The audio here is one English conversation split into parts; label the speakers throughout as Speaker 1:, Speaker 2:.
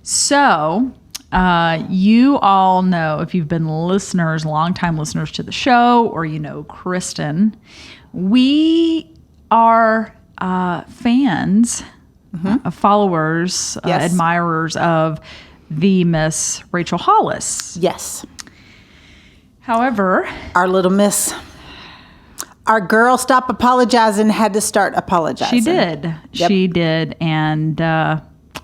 Speaker 1: So, you all know, if you've been listeners, longtime listeners to the show, or you know Kristen, we are fans, followers, admirers of the Miss Rachel Hollis.
Speaker 2: Yes.
Speaker 1: However,
Speaker 2: our little miss, our girl stopped apologizing, had to start apologizing.
Speaker 1: She did. Yep. She did. And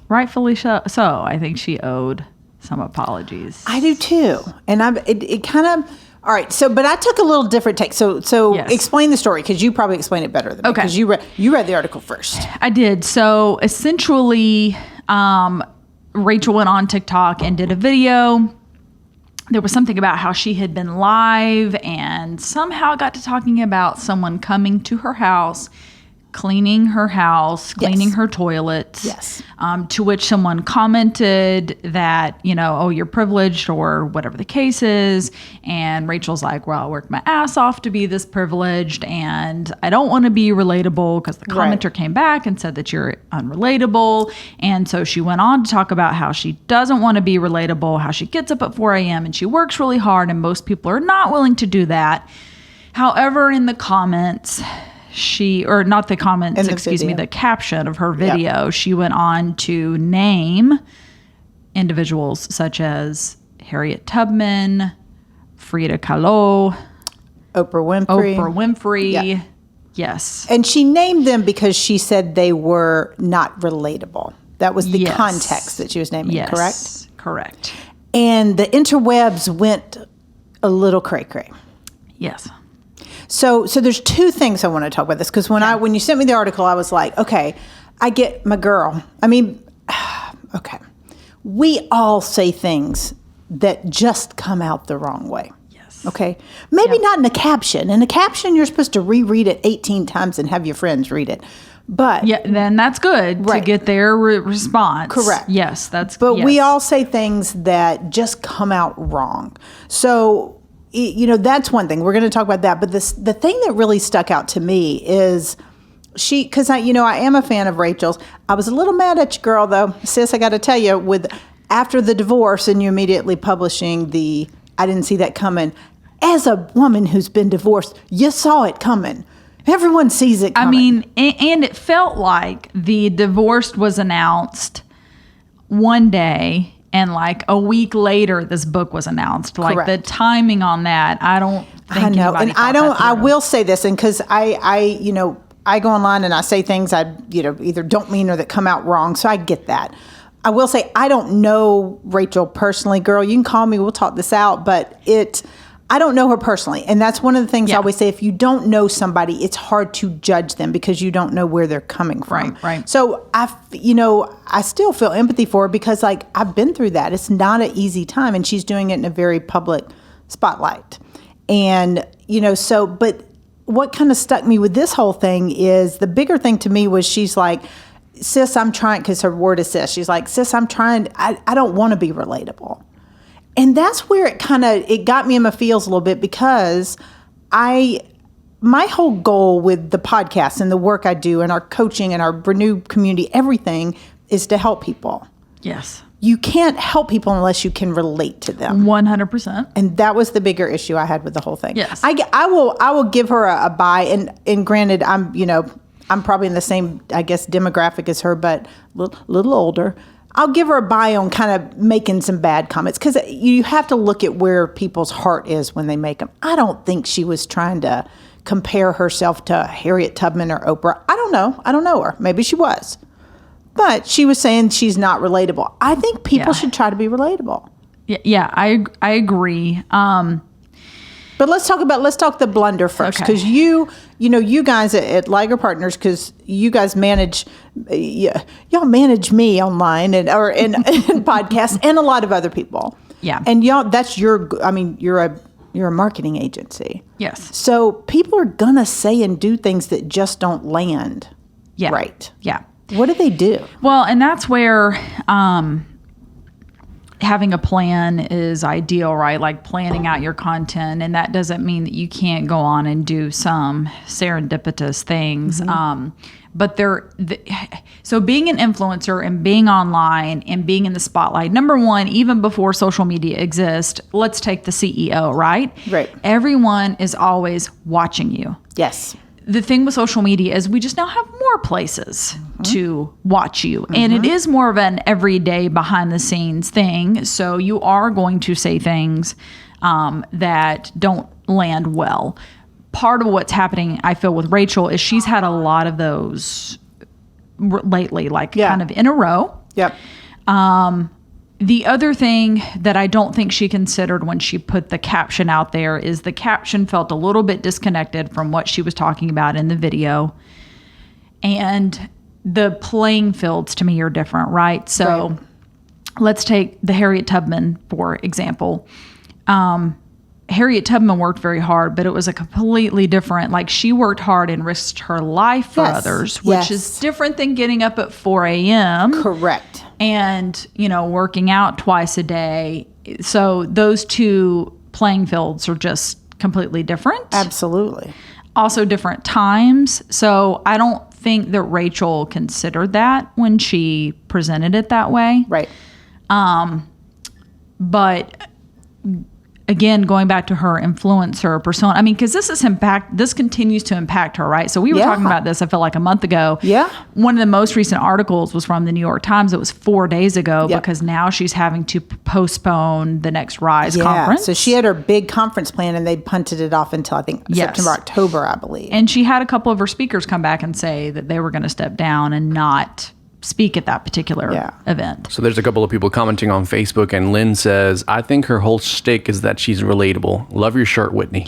Speaker 1: rightfully so. I think she owed some apologies.
Speaker 2: I do too. And it kind of, all right. So, but I took a little different take. So yes. Explain the story, because you probably explain it better than me. Because you read the article first.
Speaker 1: I did. So essentially, Rachel went on TikTok and did a video. There was something about how she had been live and somehow got to talking about someone coming to her house, cleaning her house, cleaning her toilets.
Speaker 2: Yes.
Speaker 1: To which someone commented that, oh, you're privileged, or whatever the case is. And Rachel's like, well, I worked my ass off to be this privileged, and I don't want to be relatable, because the commenter came back and said that you're unrelatable. And so she went on to talk about how she doesn't want to be relatable, how she gets up at 4 a.m. and she works really hard, and most people are not willing to do that. However, in the comments, the caption of her video, she went on to name individuals such as Harriet Tubman, Frida Kahlo,
Speaker 2: Oprah Winfrey.
Speaker 1: Yeah. Yes.
Speaker 2: And she named them because she said they were not relatable. That was the context that she was naming, correct?
Speaker 1: Correct.
Speaker 2: And the interwebs went a little cray-cray.
Speaker 1: Yes.
Speaker 2: So there's two things I want to talk about this, because when you sent me the article, I was like, okay, I get my girl. I mean, okay. We all say things that just come out the wrong way.
Speaker 1: Yes.
Speaker 2: Okay. Maybe not in the caption. In the caption, you're supposed to reread it 18 times and have your friends read it. But
Speaker 1: then that's good to get their response.
Speaker 2: Correct.
Speaker 1: Yes, that's
Speaker 2: good. But we all say things that just come out wrong. So, that's one thing. We're going to talk about that. But the thing that really stuck out to me is because I am a fan of Rachel's. I was a little mad at you, girl, though. Sis, I got to tell you, after the divorce and you immediately publishing I didn't see that coming. As a woman who's been divorced, you saw it coming. Everyone sees it coming.
Speaker 1: I mean, and it felt like the divorce was announced one day, and like a week later, this book was announced. Like the timing on that, I don't think
Speaker 2: I know. And I will say this, and because I go online and I say things I either don't mean or that come out wrong. So I get that. I will say, I don't know Rachel personally, girl. You can call me. We'll talk this out. But I don't know her personally. And that's one of the things I always say. If you don't know somebody, it's hard to judge them because you don't know where they're coming from.
Speaker 1: Right.
Speaker 2: So I still feel empathy for her, because I've been through that. It's not an easy time, and she's doing it in a very public spotlight. And, but what kind of stuck me with this whole thing is, the bigger thing to me was, she's like, sis, I'm trying, because her word is sis. She's like, sis, I'm trying, I don't want to be relatable. And that's where it got me in my feels a little bit, because my whole goal with the podcast and the work I do and our coaching and our Renew community, everything is to help people.
Speaker 1: Yes.
Speaker 2: You can't help people unless you can relate to them.
Speaker 1: 100%.
Speaker 2: And that was the bigger issue I had with the whole thing.
Speaker 1: Yes.
Speaker 2: I will give her a buy. And granted, I'm probably in the same, I guess, demographic as her, but a little older. I'll give her a buy on kind of making some bad comments, because you have to look at where people's heart is when they make them. I don't think she was trying to compare herself to Harriet Tubman or Oprah. I don't know. I don't know her. Maybe she was. But she was saying she's not relatable. I think people should try to be relatable.
Speaker 1: Yeah, I agree.
Speaker 2: But let's talk the blunder first, because you guys at Liger Partners, because you guys y'all manage me online and podcasts and a lot of other people.
Speaker 1: Yeah.
Speaker 2: And that's you're a marketing agency.
Speaker 1: Yes.
Speaker 2: So people are gonna say and do things that just don't land.
Speaker 1: Yeah.
Speaker 2: Right.
Speaker 1: Yeah.
Speaker 2: What do they do?
Speaker 1: Well, and that's where having a plan is ideal, right? Like planning out your content. And that doesn't mean that you can't go on and do some serendipitous things. but so being an influencer and being online and being in the spotlight, number one, even before social media exists, let's take the CEO, right?
Speaker 2: Right.
Speaker 1: Everyone is always watching you.
Speaker 2: Yes.
Speaker 1: The thing with social media is we just now have more places to watch you. And it is more of an everyday behind the scenes thing. So you are going to say things that don't land well. Part of what's happening, I feel, with Rachel is she's had a lot of those lately, kind of in a row.
Speaker 2: Yep.
Speaker 1: The other thing that I don't think she considered when she put the caption out there is the caption felt a little bit disconnected from what she was talking about in the video. And the playing fields to me are different, right? So let's take the Harriet Tubman, for example. Harriet Tubman worked very hard, but it was a completely different, she worked hard and risked her life for others, which is different than getting up at 4 a.m.
Speaker 2: Correct.
Speaker 1: And, working out twice a day. So those two playing fields are just completely different.
Speaker 2: Absolutely. Also
Speaker 1: different times. So I don't think that Rachel considered that when she presented it that way.
Speaker 2: Right.
Speaker 1: But again, going back to her influencer persona, because this continues to impact her, right? So we were talking about this, I feel like a month ago.
Speaker 2: Yeah.
Speaker 1: One of the most recent articles was from the New York Times. It was 4 days ago because now she's having to postpone the next Rise conference.
Speaker 2: So she had her big conference plan and they punted it off until I think September, October, I believe.
Speaker 1: And she had a couple of her speakers come back and say that they were going to step down and not speak at that particular event.
Speaker 3: So there's a couple of people commenting on Facebook, and Lynn says, I think her whole shtick is that she's relatable. Love your shirt, Whitney.